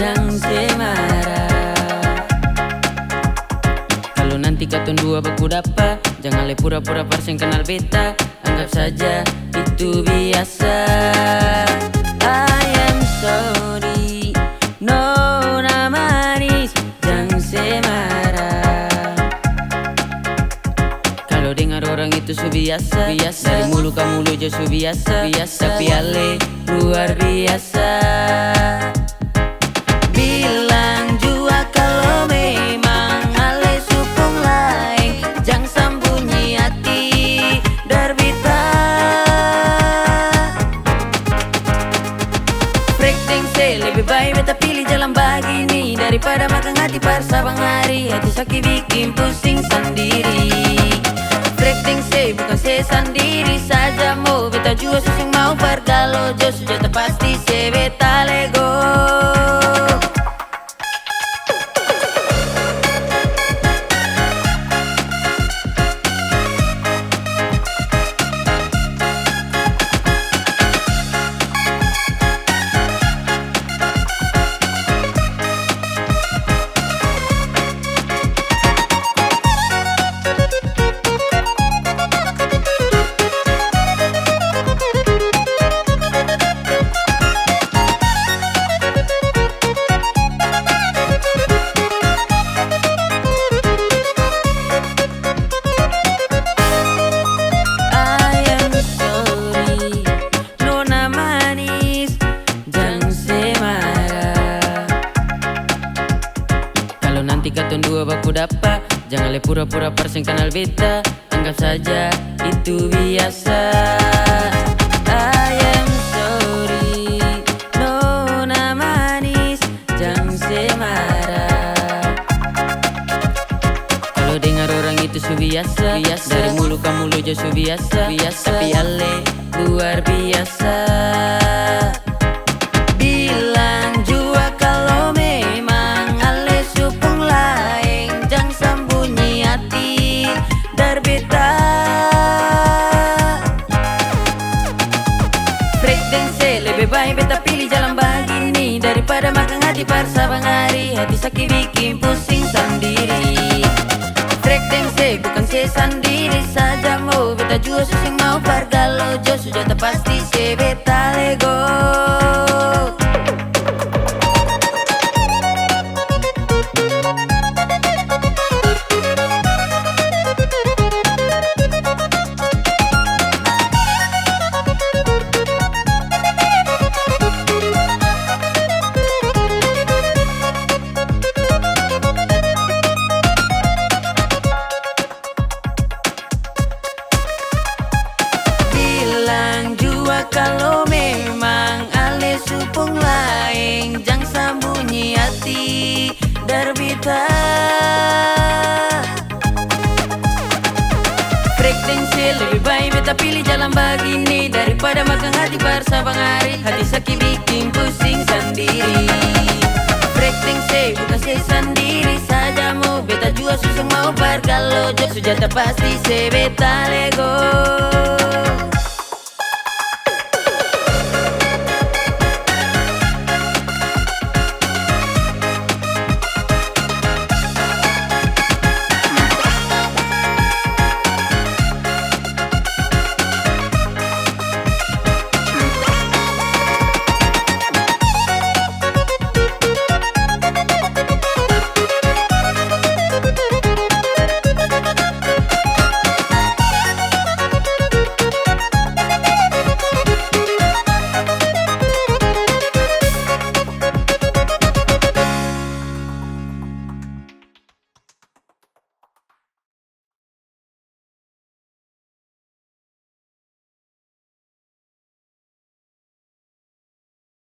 jangan semarah. Kalau nanti katong dua baku dapa, jangan le pura-pura parseng kenal beta. Anggap saja itu biasa. I am sorry, nona manis, jangan semarah. Kalau dengar orang itu su biasa, dari mulut ke mulut je su biasa, tapi ale luar biasa. Bilang jua kalau memang ale supung lain, jangan sembunyi hati darbita. Frekteng se lebih baik beta pilih jalan begini daripada makan hati par sabang hari. Hati sakit bikin pusing sendiri. Frekteng se bukan se sendiri saja mau beta jua susing mau pergalo jo sudah pasti se beta lego. Nanti katong dua baku dapa, jangan le pura-pura parseng kenal beta. Anggap saja itu biasa. I am sorry, nona manis, jangan semarah. Kalau dengar orang itu su biasa, dari mulut ke mulut je su biasa, tapi ale luar biasa. Bilang jua kalau memang ale supung lain, jangan sembunyi hati darbeta. Frekteng se lebih baik beta pilih jalan begini daripada makan hati par sabang hari. Hati sakit bikin pusing sendiri. Frekteng se bukan se sendiri saja mau beta jua susing mau pergalo jo sudah pasti se beta lego. Kalau memang ale supung lain, jangan sembunyi hati darbita. Frekteng se lebih baik beta pilih jalan begini daripada makan hati par sabang hari. Hati sakit bikin pusing sendiri. Frekteng se bukan se sendiri saja mau beta jua susah mau pergalo jo sudah pasti se beta lego.